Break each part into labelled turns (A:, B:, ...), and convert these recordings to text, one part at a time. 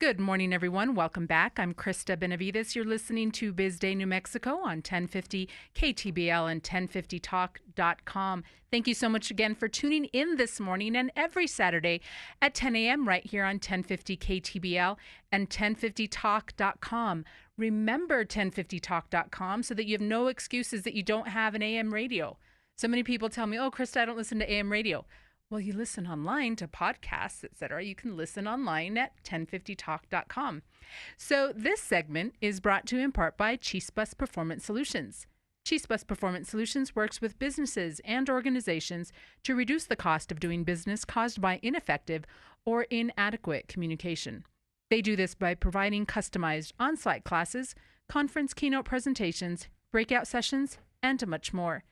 A: Good morning, everyone. Welcome back. I'm Christa Benavidez. You're listening to Biz Day New Mexico on 1050 KTBL and 1050talk.com. Thank you so much again for tuning in this morning and every Saturday at 10 a.m. right here on 1050 KTBL and 1050talk.com. Remember 1050talk.com so that you have no excuses that you don't have an AM radio. So many people tell me, oh, Christa, I don't listen to AM radio. Well, you listen online to podcasts, etc. You can listen online at 1050talk.com. So this segment is brought to you in part by Chispas Performance Solutions. Chispas Performance Solutions works with businesses and organizations to reduce the cost of doing business caused by ineffective or inadequate communication. They do this by providing customized on-site classes, conference keynote presentations, breakout sessions, and much more.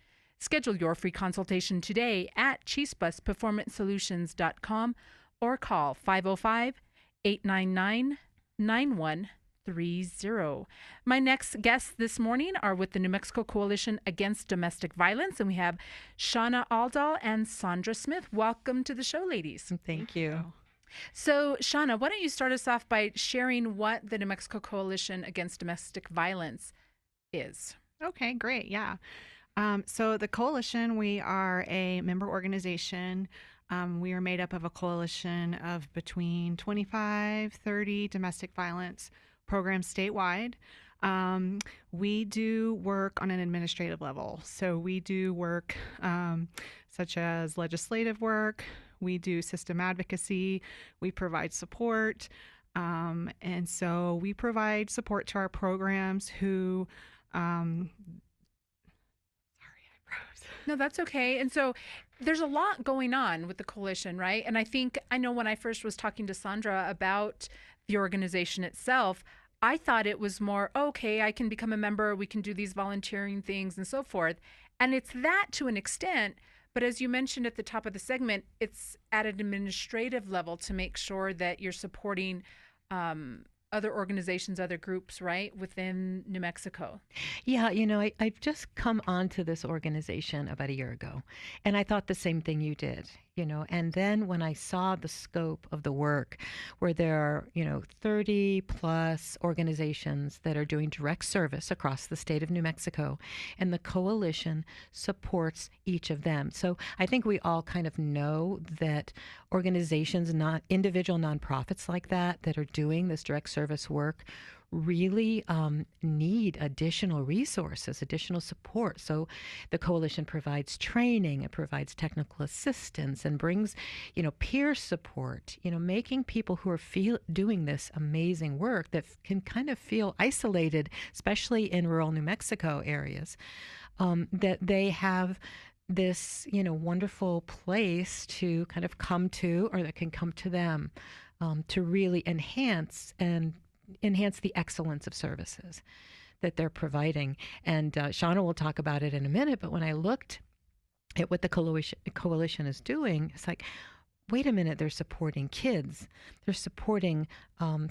A: Schedule your free consultation today at chispasperformancesolutions.com or call 505-899-9130. My next guests this morning are with the New Mexico Coalition Against Domestic Violence, and we have Shana Aldahl and Sandra Smith. Welcome to the show, ladies.
B: Thank you.
A: So, Shana, why don't you start us off by sharing what the New Mexico Coalition Against Domestic Violence is?
B: Okay, great. Yeah. So the coalition, we are a member organization. We are made up of a coalition of between 25, 30 domestic violence programs statewide. We do work on an administrative level. So we do work such as legislative work. We do system advocacy. We provide support. And so we provide support to our programs who
A: No, that's okay. And so there's a lot going on with the coalition, right? And I know when I first was talking to Sandra about the organization itself, I thought it was more, okay, I can become a member, we can do these volunteering things and so forth. And it's that to an extent. But as you mentioned at the top of the segment, it's at an administrative level to make sure that you're supporting other organizations, other groups, right, within New Mexico.
C: Yeah, I've just come onto this organization about a year ago, and I thought the same thing you did, and then when I saw the scope of the work, where there are, 30 plus organizations that are doing direct service across the state of New Mexico, and the coalition supports each of them. So I think we all kind of know that organizations, not individual nonprofits like that are doing this direct service work, really need additional resources, additional support. So the coalition provides training, it provides technical assistance, and brings, peer support, making people who are doing this amazing work that can kind of feel isolated, especially in rural New Mexico areas, that they have this, wonderful place to kind of come to, or that can come to them, to really enhance the excellence of services that they're providing. And Shana will talk about it in a minute, but when I looked at what the coalition is doing, it's like, wait a minute, they're supporting kids. They're supporting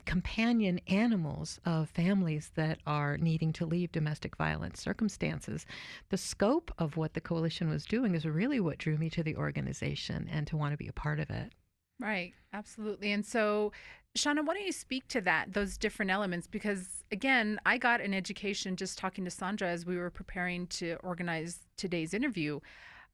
C: companion animals of families that are needing to leave domestic violence circumstances. The scope of what the coalition was doing is really what drew me to the organization and to want to be a part of it.
A: Right, absolutely. And so, Shana, why don't you speak to those different elements? Because, again, I got an education just talking to Sandra as we were preparing to organize today's interview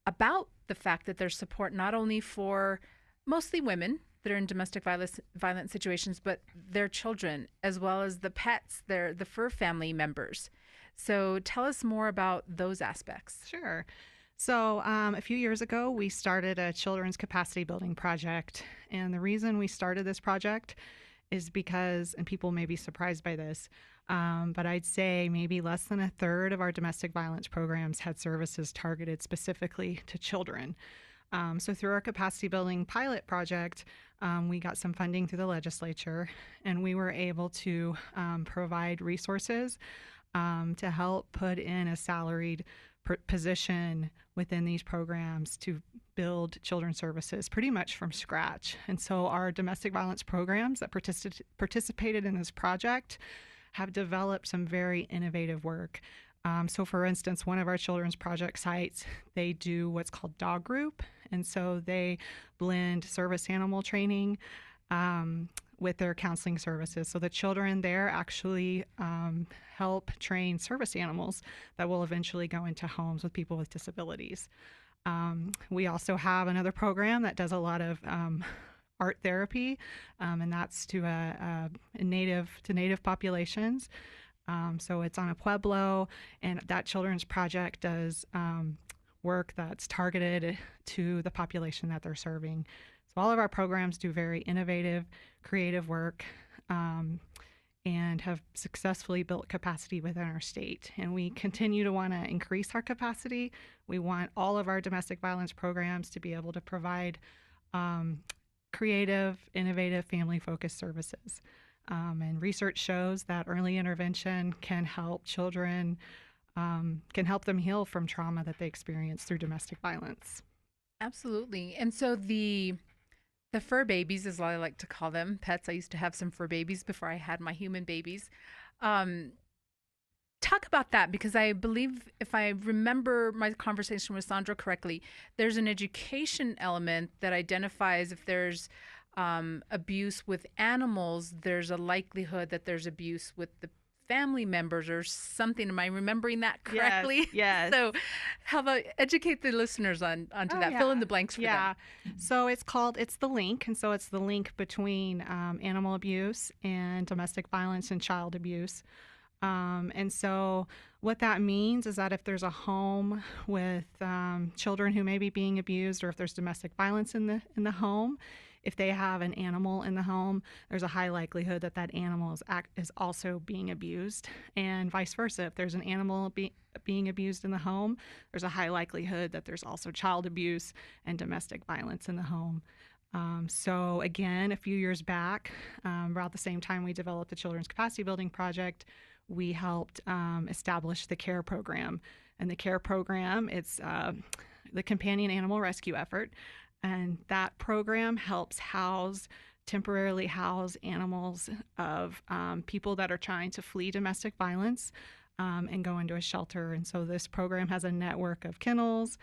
A: about the fact that there's support not only for mostly women that are in domestic violent situations, but their children, as well as the pets, the fur family members. So tell us more about those aspects.
B: Sure. So a few years ago, we started a children's capacity building project. And the reason we started this project is because, and people may be surprised by this, but I'd say maybe less than a third of our domestic violence programs had services targeted specifically to children. So through our capacity building pilot project, we got some funding through the legislature, and we were able to provide resources to help put in a salaried position within these programs to build children's services pretty much from scratch. And so our domestic violence programs that participated in this project have developed some very innovative work. So for instance, one of our children's project sites, they do what's called dog group. And so they blend service animal training with their counseling services. So the children there actually help train service animals that will eventually go into homes with people with disabilities. We also have another program that does a lot of art therapy, and that's to native populations. So it's on a pueblo, and that children's project does work that's targeted to the population that they're serving. So all of our programs do very innovative, creative work, and have successfully built capacity within our state. And we continue to want to increase our capacity. We want all of our domestic violence programs to be able to provide creative, innovative, family-focused services. And research shows that early intervention can help children, can help them heal from trauma that they experience through domestic violence.
A: Absolutely. And so the fur babies, as I like to call them, pets. I used to have some fur babies before I had my human babies. Talk about that, because I believe, if I remember my conversation with Sandra correctly, there's an education element that identifies if there's abuse with animals, there's a likelihood that there's abuse with the family members or something. Am I remembering that correctly?
B: Yes.
A: So how about educate the listeners onto that?
B: Yeah.
A: Fill in the blanks for them.
B: So it's the link. And so it's the link between animal abuse and domestic violence and child abuse. And so what that means is that if there's a home with children who may be being abused, or if there's domestic violence in the home, if they have an animal in the home, there's a high likelihood that that animal is also being abused, and vice versa. If there's an animal being abused in the home, there's a high likelihood that there's also child abuse and domestic violence in the home. So again, a few years back, around the same time we developed the Children's Capacity Building Project, we helped establish the CARE program. And the CARE program, it's the Companion Animal Rescue Effort. And that program helps temporarily house animals of people that are trying to flee domestic violence and go into a shelter. And so this program has a network of kennels,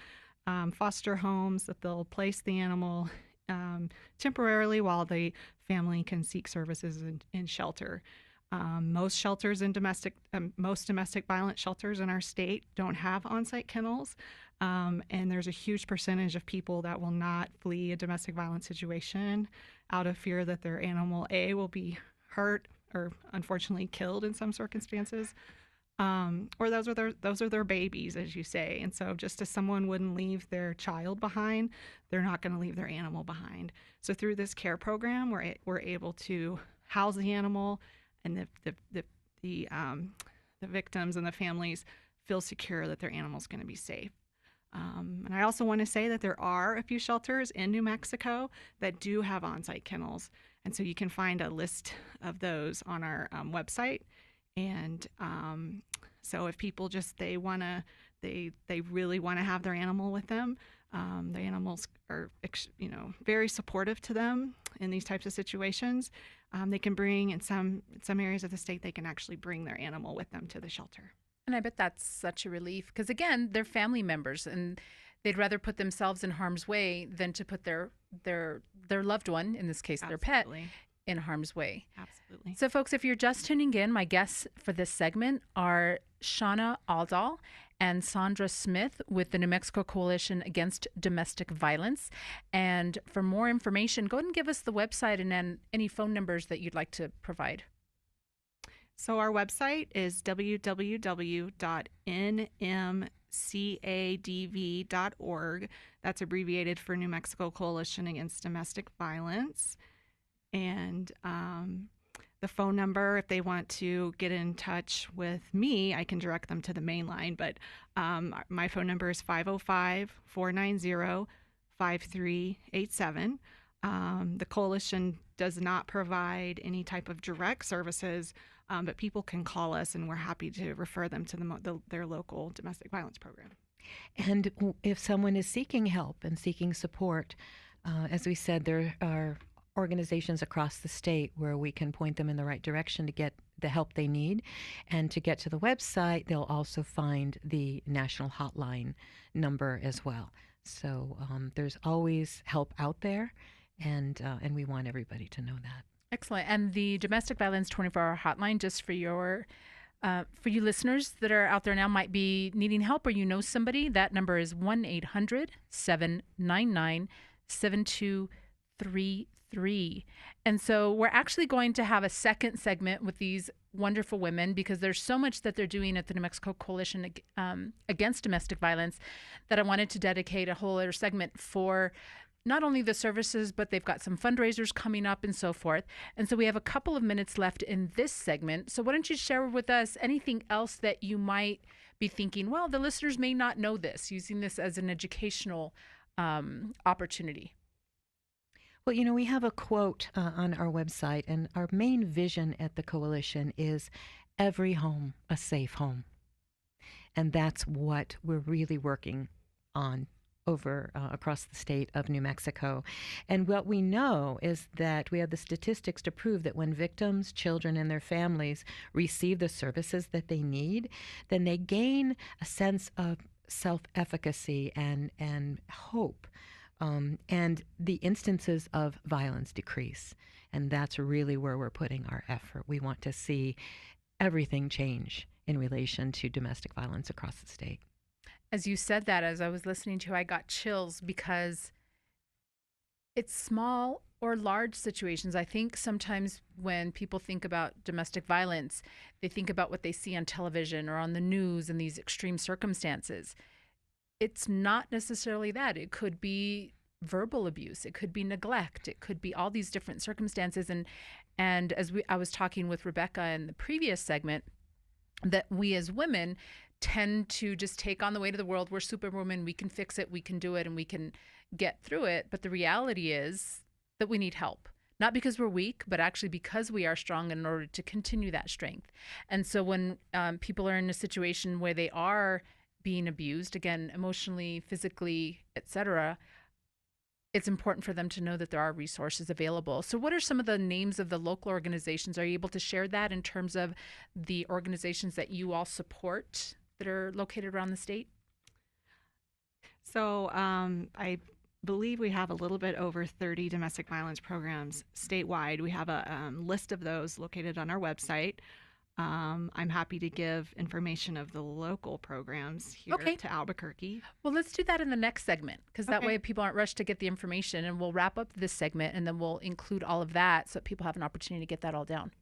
B: foster homes that they'll place the animal temporarily while the family can seek services in shelter. Most domestic violence shelters in our state don't have on-site kennels. And there's a huge percentage of people that will not flee a domestic violence situation out of fear that their animal will be hurt or unfortunately killed in some circumstances, or those are their babies, as you say. And so just as someone wouldn't leave their child behind, they're not going to leave their animal behind. So through this CARE program, we're able to house the animal, and the victims and the families feel secure that their animal's going to be safe. And I also want to say that there are a few shelters in New Mexico that do have on-site kennels. And so you can find a list of those on our website. And so if people they really want to have their animal with them, the animals are very supportive to them in these types of situations. They can bring, in some areas of the state, they can actually bring their animal with them to the shelter.
A: And I bet that's such a relief, because again, they're family members, and they'd rather put themselves in harm's way than to put their loved one, in this case,
B: Absolutely.
A: their pet, in harm's way.
B: Absolutely.
A: So folks, if you're just tuning in, my guests for this segment are Shana Aldahl and Sandra Smith with the New Mexico Coalition Against Domestic Violence. And for more information, go ahead and give us the website and then any phone numbers that you'd like to provide.
B: So our website is www.nmcadv.org. That's abbreviated for New Mexico Coalition Against Domestic Violence. And the phone number, if they want to get in touch with me, I can direct them to the main line. But my phone number is 505-490-5387. The coalition does not provide any type of direct services, but people can call us, and we're happy to refer them to their local domestic violence program.
C: And if someone is seeking help and seeking support, as we said, there are organizations across the state where we can point them in the right direction to get the help they need. And to get to the website, they'll also find the national hotline number as well. So there's always help out there, and we want everybody to know that.
A: Excellent. And the domestic violence 24-hour hotline, just for you listeners that are out there now might be needing help or you know somebody, that number is 1-800-799-7233. And so we're actually going to have a second segment with these wonderful women because there's so much that they're doing at the New Mexico Coalition against domestic violence that I wanted to dedicate a whole other segment for not only the services, but they've got some fundraisers coming up and so forth. And so we have a couple of minutes left in this segment. So why don't you share with us anything else that you might be thinking, well, the listeners may not know this, using this as an educational opportunity?
C: Well, we have a quote on our website, and our main vision at the coalition is every home a safe home. And that's what we're really working on over across the state of New Mexico. And what we know is that we have the statistics to prove that when victims, children, and their families receive the services that they need, then they gain a sense of self-efficacy and hope. And the instances of violence decrease. And that's really where we're putting our effort. We want to see everything change in relation to domestic violence across the state.
A: As you said that, as I was listening to, I got chills because it's small or large situations. I think sometimes when people think about domestic violence, they think about what they see on television or on the news and these extreme circumstances. It's not necessarily that. It could be verbal abuse. It could be neglect. It could be all these different circumstances. And as I was talking with Rebecca in the previous segment, that we as women tend to just take on the weight of the world. We're superwomen. We can fix it. We can do it, and we can get through it. But the reality is that we need help. Not because we're weak, but actually because we are strong in order to continue that strength. And so when people are in a situation where they are being abused, again, emotionally, physically, etc., it's important for them to know that there are resources available. So what are some of the names of the local organizations? Are you able to share that in terms of the organizations that you all support that are located around the state?
B: So I believe we have a little bit over 30 domestic violence programs statewide. We have a list of those located on our website. I'm happy to give information of the local programs here to Albuquerque.
A: Well, let's do that in the next segment because that way people aren't rushed to get the information, and we'll wrap up this segment and then we'll include all of that so that people have an opportunity to get that all down.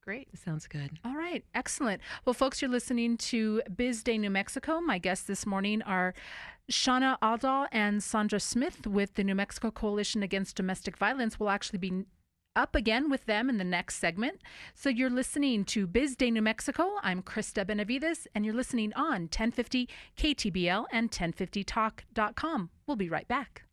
B: Great.
C: Sounds good.
A: All right. Excellent. Well, folks, you're listening to Biz Day New Mexico. My guests this morning are Shana Aldahl and Sandra Smith with the New Mexico Coalition Against Domestic Violence. We'll actually be up again with them in the next segment. So you're listening to Biz Day New Mexico. I'm Christa Benavidez, and you're listening on 1050 KTBL and 1050talk.com. We'll be right back.